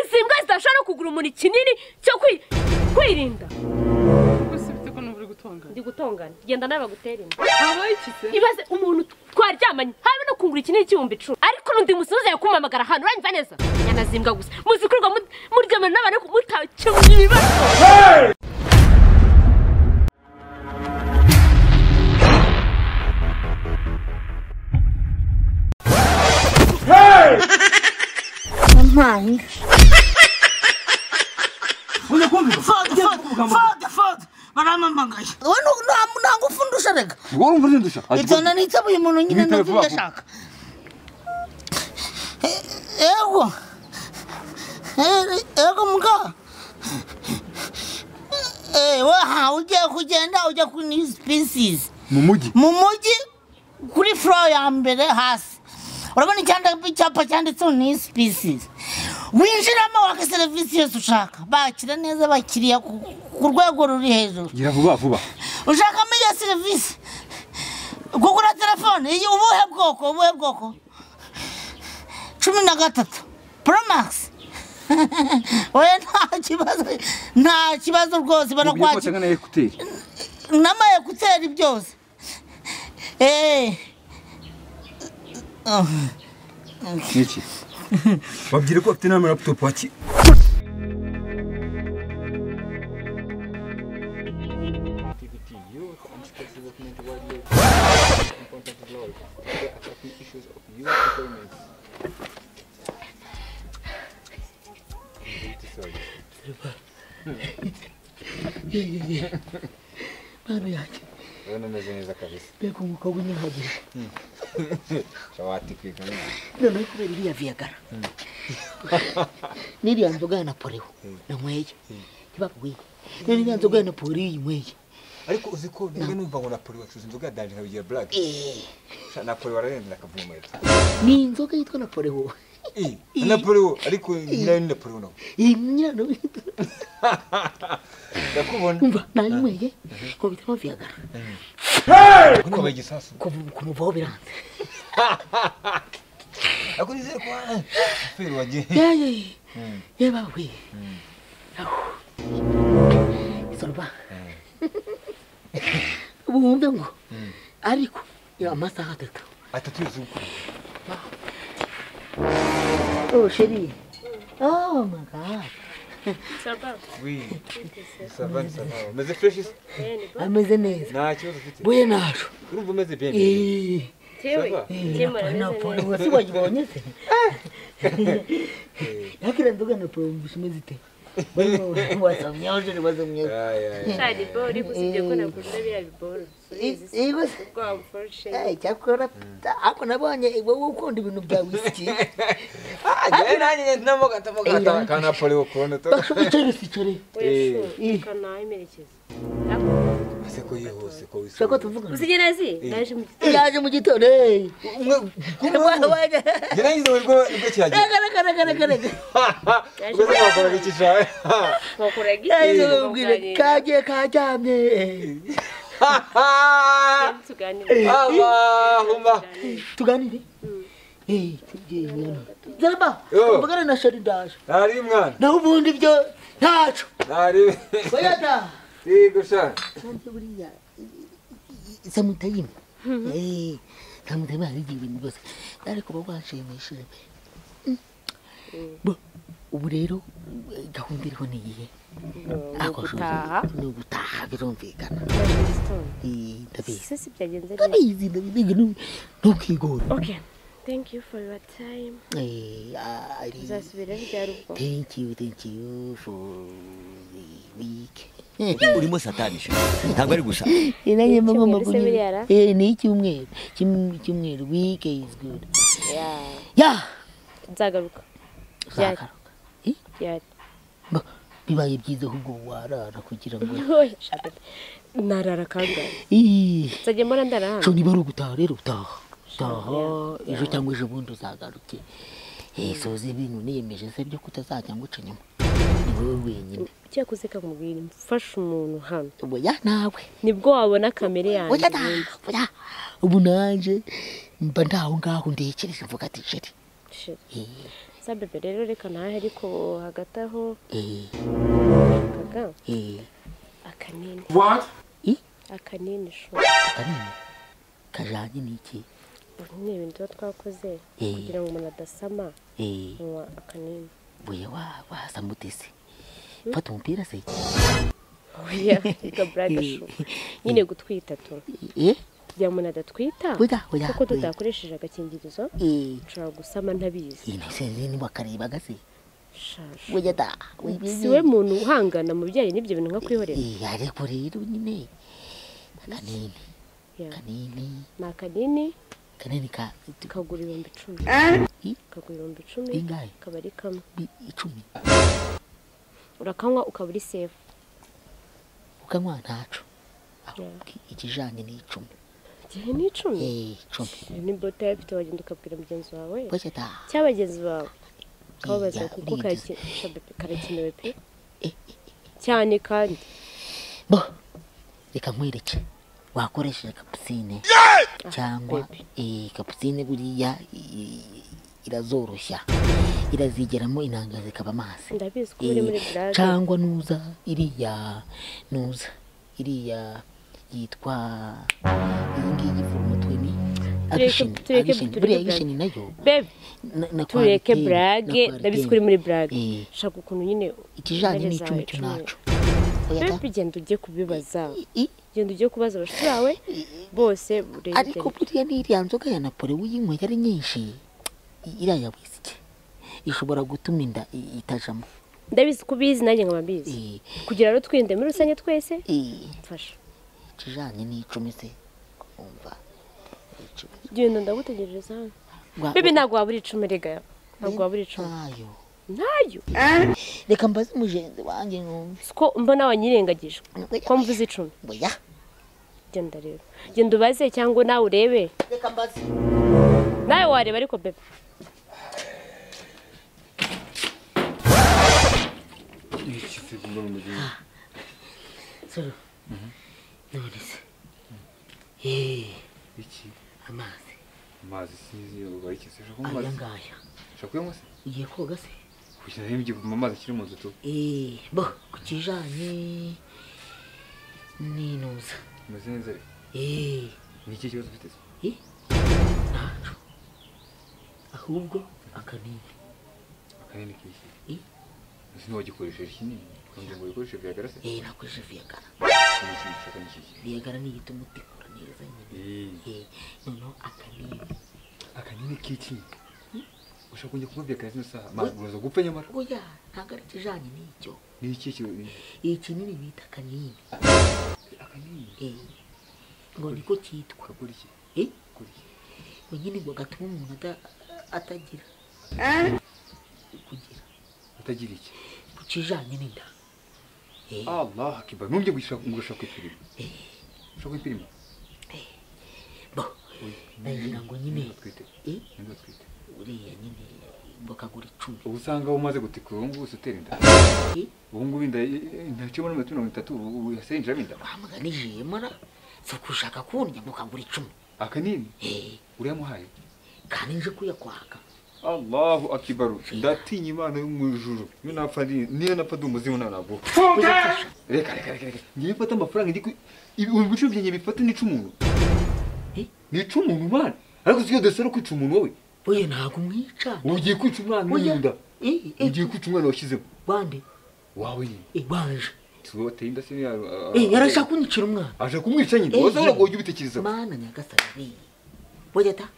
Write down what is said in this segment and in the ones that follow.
Simbwa zidashobora kugura umuntu kinini cyo kwirinda. Gusibite ko nuburi gutongana. Ndi gutongana. Genda nawe bagutera inda. Aba ikise. Ibaze umuntu twaryamanye habe no kungura ikinini cy'ibihumbi 10. Ariko nundi musubize yakumamagara hano uranyva neza. Nyanazimbwa gusa. Muzikurwa muryamana n'abantu mutacyo mwibazo. Mãe. Olha como. Foda. Baramamagaye. Nangu fundusha rega. Ngoro mvundusha. Itana nitsabuye umuntu nyine ndashaka. Ego muga. Ujya kugenda ujya kuri species. Mu mujyi kuri floor ya mbere hasi. Urabona icyapa cyanditseho ni species. Winjiramo waka service yose ushaka. Bakira neza bakiriya ku rwego ruri hejuru. Gira vuba. Ushaka meya service. Kugura telefone iyi ubuhe bwoko. 13 Pro Max. Oya nta kibazo rwose barakwaje. Ngana ekuteri. Nama ekuteri byose. Niki? Babwire ko afite na laptop waki. Bana yake. Wana neza kabisa. Beko mukobwa nyahagira. Shawati kwikana. None kubera iriya Viagra. Niriya nzoga na Poleo. Na mweje. Kibakwiye. Niriya nzoga na Poleo mweje. Ariko uziko niba numva ngo na Poleo wacuza inzoga danje nkabigira black. Na Poleo wararenda akavuma yita. Ni inzoga yitwa na Poleo. Na Poleo ariko nyina ni na Poleo no. Nyina no. Ndakubona. Umva nani mweje. Ko bitamo Viagra. Kuko bagisasu. Kumuvaho biranze. Ako nizere kwa fero waje. Yeba we. Sorba. Ubumve ngo. Ariko ya amasaha 3. Atatu yuko. Oh chérie. Oh my god. Ça va? Oui. Ça va. Mais c'est fraîche. Ameze neza. Nta kibazo ufite. Buye nacho. Urumva umeze bien. Tewe. Na Poleo wasi wajibonye se. Yakira ndoga na Poleo bishimeze te. Wasamye uje bazamye. Shadi bori kusije ko nakuze bya biboro. Igo Kwa forshe. Cyakora ako nabonye wowe ukunda ibintu bya whisky. Nani ntamoga kana Poleo kubona to. Sichere. Kana imerekeza. Aseko yihose ko wisi. Sako tuvuga. Usigenezi? Yaje mu gitondo. Geraizo urwo cyaje. Kare. Ugoze bakora bikisha. Bakora giti. Kaje kajamye. Tuganire. Allahumma. Tuganire. Tujye. Zaba. Bagara na shari ndaje. Ari mwana. Na ubundi byo ntaco. Ari. Bayata. Gusha. Sanze buriya. Samutayima. Samutayima ari ibintu byose. Ariko bagwashimishije. Ubu rero gahunda iriho ni iyihe? Ni ugutaha birumvikana. Ndabizi. Sisi byagenze Ndabizi ntukigore. Okay. Thank you for your time. Uzasubira ryari ubwo? Thank you for the week. Urimo satanisha. Ntabwo ari gusa. Inanye mama mabuye. Ni icyumweru. Cyumweru week is good. Yeah. Nzagaruka. Yari. Bibaye byiza ahubwo warara kugira ngo narara kangahe. Nzajya mbona ndarara. Cyo niba ari ugutaha rero utaha. Ejo cyangwa ejo bundi uzagaruke. Soze ibintu niyemeje se byo kutazajya nguca nyuma. Ni wowe wenyine. Cyakuze kamubwira mfasha umuntu hano. Oya nawe. Nibwo wabona kamere yanjye. Oya. Ubu nanje mba ndaho ngaho ndekereje mvuga ati sheri. Sabebe rero reka nahe ariko hagati aho kaga akanini. What? Akanini sho. Kanini kajanye n'iki? Ni ibintu tuba twakoze kugira ngo umuntu adasama. Nywa akanini. Buye wasa mutese. Fata umupira se. Oya, ika braga sho. Nyine gutwita tu. Kugira umuntu adatwita. Kuko tutakoresheje agakingirizo. Ushobora gusama ntabizi. Nese ni wakareba gase. Shasha. Buye da. Siwe muntu uhangana mu bijyanye n'ibyo bintu nka kwihorera. Ariko rero nyine. Kanini. Na kanini. Kanini ka kagura 10,000. Kagura 10,000. Ingahe? Kabari kamwe. 10. Urakanywa ukaburi safe. Ukanywa ntaco. Ikijanye ni 10. Gihe ni 10. 10. Ni bota yapite wagenda ukabwira mugenzi wawe. Bose ta. Cyabagenzi bawe. Kabaza kuko karakenewe pe. Cyane kandi. Bo. Reka nkwereke. Wakoresheje kapusine cyangwa kapusine buriya irazoroshya irazigeramo inanga zikaba amazi ndabizi ko muri brage cyangwa nuza yitwa ingi y'umutwe ni agishini nayo bebe tureke brage ndabizi ko muri brage shaka ukuntu nyine ikijanye n'icumi cyo naco bebe genda ujye kubibaza genda ujye kubaza abashiki bawe bose burenge ariko buriya n'iriya nzoga ya Napoli uyinywa yari nyinshi iriya whisky ishobora gutuma inda itajamo ndabizi kubizi nanjye nkababizi kugira rero twinde muri rusange twese mfasha kijanye n'icumi se umva genda ndagutegereza hano bebe ntabwo wabura 10 rega ntabwo wabura 10 nayo reka mbaze mujenzi wanjye numva siko mbona wanyirengagije ko mvuze 10 boya genda rero genda ubaze cyangwa nawe urebe reka mbaze nawe wareba ariko bebe solo nonese iki amazi sinzi ubari iki se aya ngaya shakuyemo se ugiye koga se kugira ngo ibyo mu mazi akiri mu nzu tu bo kukijanye ninuza meze neza ni iki kibazo ufite se naco ahubwo akanini kiki ese no wagikoresheje kinini kandi ngo ukoreshe Viagra se nakoreshe Viagra Viagra ni gituma utikura neza nyine no akanini kiki ushaka kunjye kuba Viagra zino saha mabuza gupfa nyamara oya ntago ari kijanye n'icyo ni iki kinini bita akanini ngo niko cyitwa kuri iki ngo nyine ngo gatuma umuntu atagira atagira iki kijanye n'inda Allah akiba nubye gushaka kwipirima ushaka kwipirima bo nagira ngo nyine twite uriya nyine bakagura 10 ubu usanga umaze gutikura ubu ngubu utera inda ubu ngubu inda ntacyo muri 30 ubu yasenjira inda bamuganije mara so kushaka kunya mukagura 10 akanini uriya muhaye kandi nje kuyakwaka Allahu akibaru ndatinya Imana yo mu ijuru niyo napfa umuzimu nabo reka ngiye mfata amafaranga ndi ibicu byenye bifata ni 10 umuntu ni 10 umuntu man ariko siyo desero kwica umuntu wowe oye ntago mwica ugiye kwica umwana n'inda ugiye kwica umwana washizeho bande wawe banje tuwote inda se yarashaka kunyicira umwana aje kumwica nyine wazabura ngo ujye ubitekereza mana nyagasani Boyata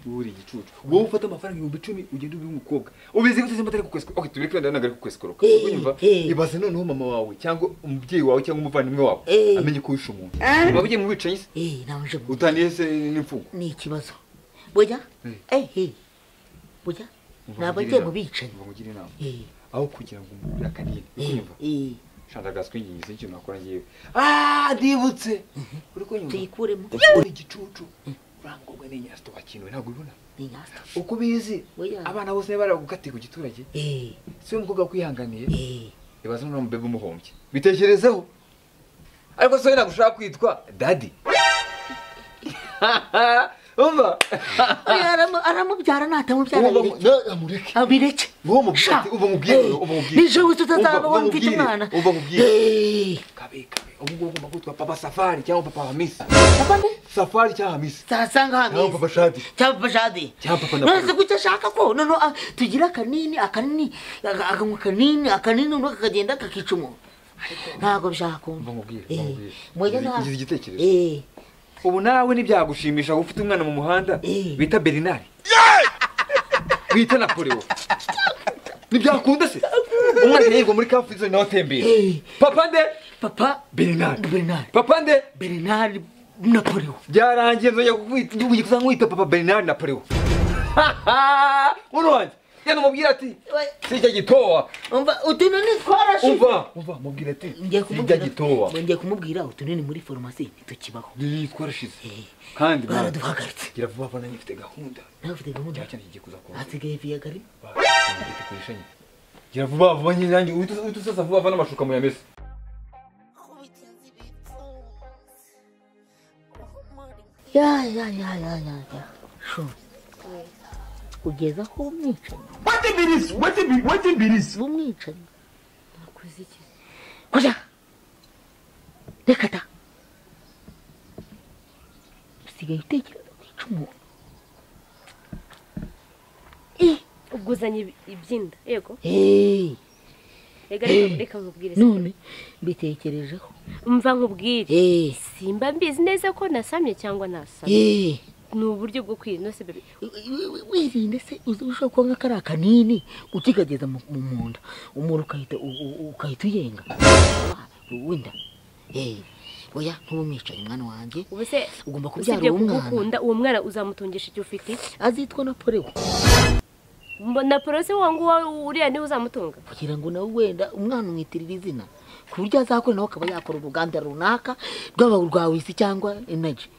uri gicucu wowe ufata amafaranga 10,000 ugenda ubi umukobwa ubeze gute amatari ku kwesiko okay tubireke ndana nagari ku kwesiko unyumva ibaze noneho mama wawe cyangwa umubyeyi wawe cyangwa umuvandimwe wawe amenye ko wishe umuntu babugiye mu bicanyi se naje utaniye se n'imfugo ni ikibazo boya boya nabagiye mu bicanyi bamugira inama aho kugira ngo umubira kanini unyumva shandagaswe ngize ikintu nakora ngiye ndibutse uri kunyumva tuyikuremo uri gicucu Rango ni nyasta wakinwe ntago ubona ni nyasta uko bizi abana bose baragukatiye ku giturage siyo mukobwa kwihanganiye ibaza no mbebe umuhombye bitekerezeho ariko so nagushaka kwitwa daddy umva aramubyara natamubyara amureke abireke uba mubwire nijewe tutazaba wamfite umwana uba mubwire kabe ubwo ugomba kwitwa papa Safari cyangwa papa Hamisi Safari cyangwa Hamisi sasanga cyangwa Hamisi papa Shadi cyangwa papa Shadi cyangwa papa nose gucya shaka ko none tugira akanini akamwa kanini nuko kagenda kakicumu ntago bishaka kumva mubwire ngize igitekerezo ubu nawe nibyagushimisha ufite umwana mu muhanda bita Bernard bita Napoleon nibyakunda se umwana yego muri kafuzo nawe tembere papa Bernard papa nde Bernard Napoleon byarangiye nzoya kukwita nkwita papa Bernard Napoleon uronje yana mubwira ati sijya gitowa umva utunini twarashe umva mubwira ati sijya gitowa ngiye kumubwira utunini muri farumasi itukibaho twarashize kandi baraduhagaritse gira vuba vuba nifite gahunda cyane kigiye kuza ko hasigaye viya gari kwishanye gira vuba vuba nyinyange utusasa vuba vuba n'amashuka mu yamese ya sho kugeza ko umwicanyi What ibirisi umwicanyi nakoze iki kuja reka ta usigaye utekereza kwica umuntu ubwuzanye ibyinda yego reka nkubwire none mbitekerejeho umva nkubwire simba mbizi neza ko nasamye cyangwa nasamye ni uburyo bwo kwirinda se bebe wirinde se ushobora kuba nk'akari akanini ukikageza mu munda umuntu ukahita uyenga wenda oya ntubumwicaye mwana wanjye ugomba kubyara uwo mwana uzamutungisha icyo ufite azitwa Napoleon Napoleon se wangu uriya niwe uzamutunga kugira ngo nawe wenda umwana umwitirira izina ku buryo azakora nawe akaba yakora uruganda runaka rwaba urwawe isi cyangwa energy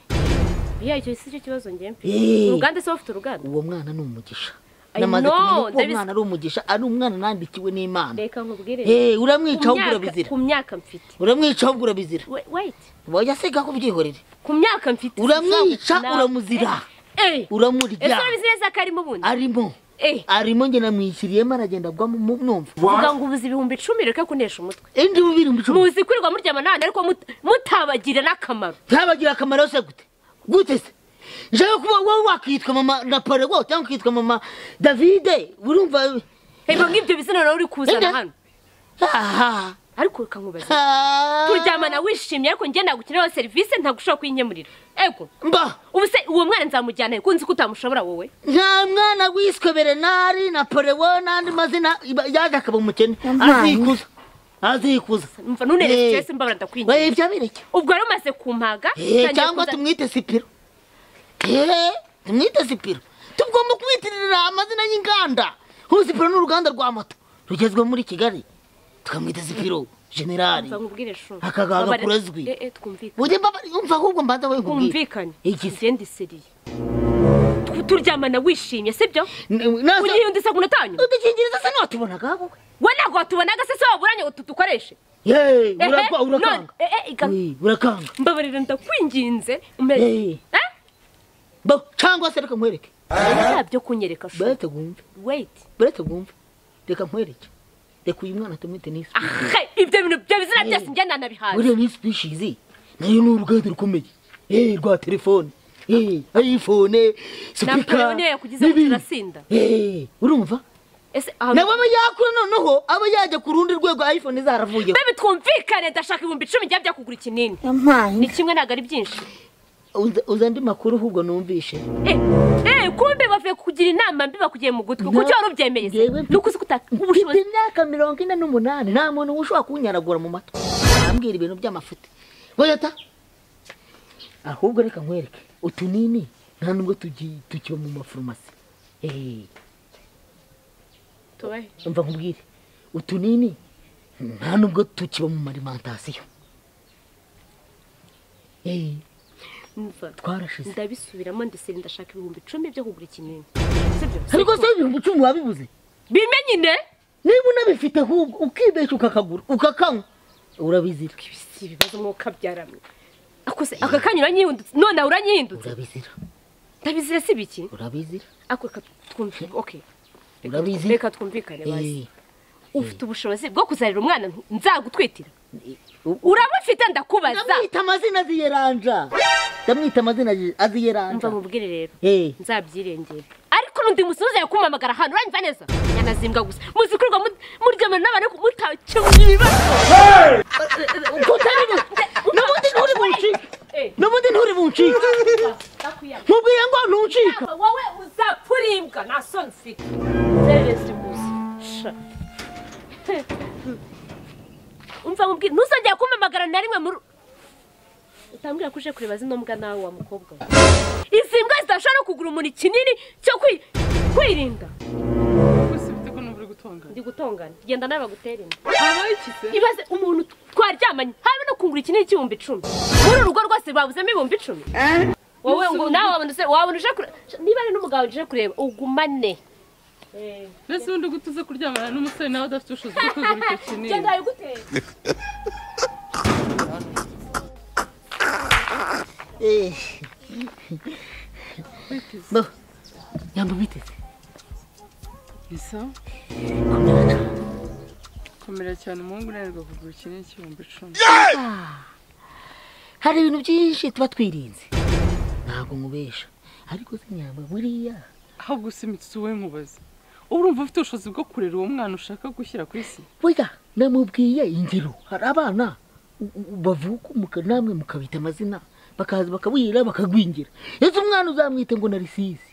icyo si cyo kibazo njye mfite uruganda se bafite uruganda uwo mwana ni umugisha namaze kumenya ko umwana ari umugisha ari umwana nandikiwe n'Imana reka nkubwire uramwica ahubwo urabizira ku myaka mfite uramwica ahubwo urabizira wait boya siga kubyihorera ku myaka mfite uramwica uramuzira uramurya ese bizeza ko arimo bundi arimo nge namwishyiriyemo aragenda agwa mu numva vuga ngo ubuze 10,000 reka kunesha umutwe indi 10,000 muzi kwirirwa muryama nane ariko mutabagira n'akamaro tabagira akamaro se gute se jewe kuba wowe wakitwa mama Napoleon cyangwa ukitwa mama David urumva ngibyo bizina nawe uri kuzana hano ariko kankubaza turyamana wishimye ariko nge nagukenera service ntagushobora kwinkemurira mba ubuse uwo mwana nzamujyana kunzi ko utamushobora wowe nta mwana wiswe Bernard Napoleon nandi mazina yaje akaba umukene azikuza mva none stress mbabara ndakwinjira ibyo bireke ubwo rero maze kumpaga cyangwa tumwite Sipiro tumwite Sipiro tugomba kwitirira amazina y'inganda Sipiro n'uruganda rwa moto rugezwe muri Kigali tukamwita Sipiro generali akagaga kurezwi uje mbaba umva ahubwo mbanza we kumvikanye igizende seriye turyamana wishimye sibyo unyiyundi se kunatanyu udukingiriza se n'watubonaga wowe we ntabwo watubonaga se waburanye ngo tudukoreshe urakanga mbabarira ndakwinginze umeze cyangwa se reka nkwereke byo kunyereka sho barete gumve barete gumve reka nkwereke reka uyu mwana tumwite n'isi ibyo bintu bya bizina byose njye nanabihaye uriya ni species nayo ni uruganda rukomeye rwa telefone iPhone speaker Napoleon yakugize muturasinda urumva ese nabo yakura noneho aba yaje ku rundi rwego iPhone zaravuye bebe twumvikane ndashaka 10,000 njya byakugura ikinini ni kimwe nagari byinshi uzandi makuru ahubwo numvishe kumbe bavuye kugira inama mbi bakugiye mu gutwi kuko cyo rubyemeye nuko uzi ubushobozi imyaka 48 nta muntu ushobora kunyaragura mu matwi ambwira ibintu by'amafuti boyata ahubwo reka nkwereke utunini nta nubwo tukiba mu mafarumasi tubahe umva nkubwire utunini nta nubwo tukiba mu alimentation twarashize ndabisubiramo ndisiri ndashaka 10,000 byo kugura ikinini ariko se 10,000 wabibuze bimenyine niba unabifite ahubwo ukibesha ukakagura ukakanywa urabizira ibibazo mwuka byaramwe akose aka kanya uranyihindutse none uranyihindutse urabizira Ndabizira si biki? Urabizira? Ako twumve. Okay. Urabizi? Reka twumvikane basi. Ufite ubushobozi bwo kuzarira umwana nzagutwitira. Urabufite ndakubaza. Ndamwita amazina aziyeranja. Ndamwita amazina aziyeranja. Mva mubwire rero. Nzabyirengera. Ariko nundi musubiza yakumamagara hano uranyva neza. Nyanazimbwa gusa. Muzikurwa muryamana n'abana mutacumwiba. N'ubundi nturi buncika. Mubwiye ngo ntuncika. Wowe uzapfurimbwa na sonfika. Zerezi muzi. Umva mubwire ntuzajya kumamagara na rimwe muri utambwira kuje kureba zino mbwa nawe wa mukobwa. Izi mbwa zidashobora kugura umuntu kinini cyo kwirinda. Usibite ko numva uri gutongana. Ndi gutongana. Genda nawe bagutera inda. Habaye ikise. Ibaze umuntu twaryamanye habe no kungura ikinini cy'ibihumbi 10. Muri urugo rwose babuzemo ibihumbi 10. Wowe ngo nawe wabona uje niba ari n'umugabo uje kureba ugumane. Nese undi gutuze kuryamana n'umusore nawe adafite ubushobozi bwo kugura icyo kinini. Genda yagutera. Yambo biteze. Bisa? Komera cyane umuhungu unanirwa kugura ikinini cy'ibihumbi 10. Hari ibintu byinshi tuba twirinze. Ntabwo nkubesha. Ariko sinyamba buriya. Ahubwo usimitse wowe nkubaza. Urumva ufite ubushobozi bwo kurera uwo mwana ushaka gushyira ku isi? Oya, namubwiye ingiro. Hari abana bavuka namwe mukabita amazina bakaza bakabwira bakagwingira. Ese umwana uzamwita ngo Narisisi.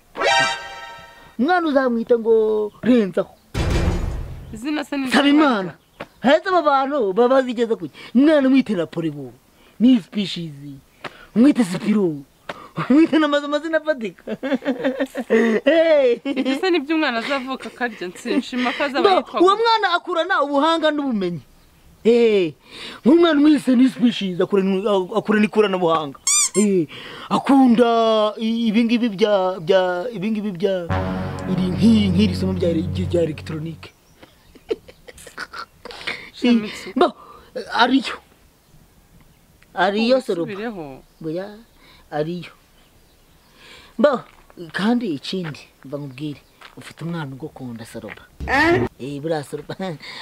Umwana uzamwita ngo Renzaho. Izina se ni Sabimana. Heza abantu babazigeza kuki. Umwana mwite Napoleon. Ni species. Mwite Spiro. Mwite n'amazina afatika. Ibyo ni byo umwana azavuka karya nshima kazaba yitwa. Uwo mwana akurana ubuhanga n'ubumenyi. Nk'umwana mwise ni species akurana ikoranabuhanga. Akunda ibingibi bya iri nk'iri somo bya electronique. Ariyo soro. Boya ariyo. Kandi ikindi mva nkubwire ufite umwana ugukunda Saroba. Buriya Saroba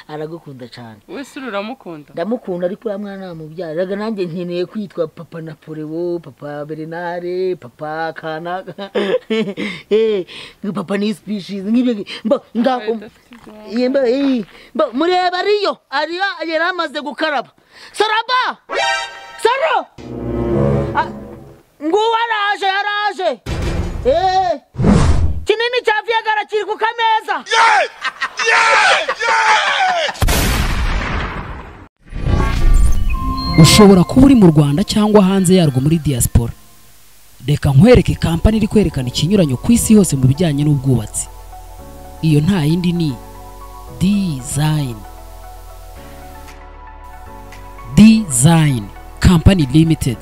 aragukunda cyane. Wese uramukunda? Ndamukunda ariko ya mwana namubyaraga nanjye nkeneye kwitwa Papa Napoleon, Papa Bernard, Papa Kanaka. Papa ni species nk'ibi. Ngako. Mureba ariyo yaramaze gukaraba. Saroba! Saro! Nguwa yaraje. Kinini cya Viagra kiri ku kameza. Ushobora kuba uri mu Rwanda cyangwa hanze yarwo muri diaspora. Reka nkwereke kampani iri kwerekana ikinyuranyo ku isi hose mu bijyanye n'ubwubatsi. Iyo nta yindi ni Design Company Limited.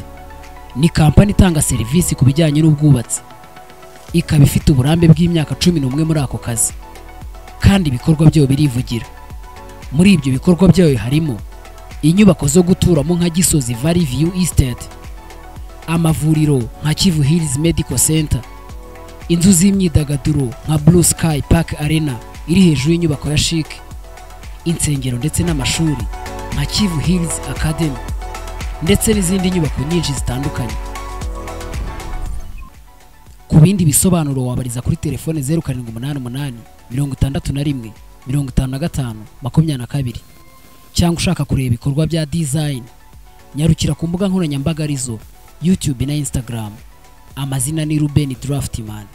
Ni kampani itanga serivisi ku bijyanye n'ubwubatsi. Ikaba ifite uburambe bw'imyaka 11 muri ako kazi. Kandi ibikorwa byayo birivugira. Muri ibyo bikorwa byayo harimo inyubako zo guturamo nka Gisozi Valley View Estate, amavuriro nka Kivu Hills Medical Center, inzu z'imyidagaduro nka Blue Sky Park Arena iri hejuru y'inyubako ya Chic, insengero ndetse n'amashuri nka Kivu Hills Academy ndetse n'izindi nyubako nyinshi zitandukanye. Ku bindi bisobanuro wabariza kuri telefone 0788 61 55 22 cyangwa ushaka kureba ibikorwa bya Design nyarukira ku mbuga nkoranyambaga arizo YouTube na Instagram. Amazina ni Ruben Draftman.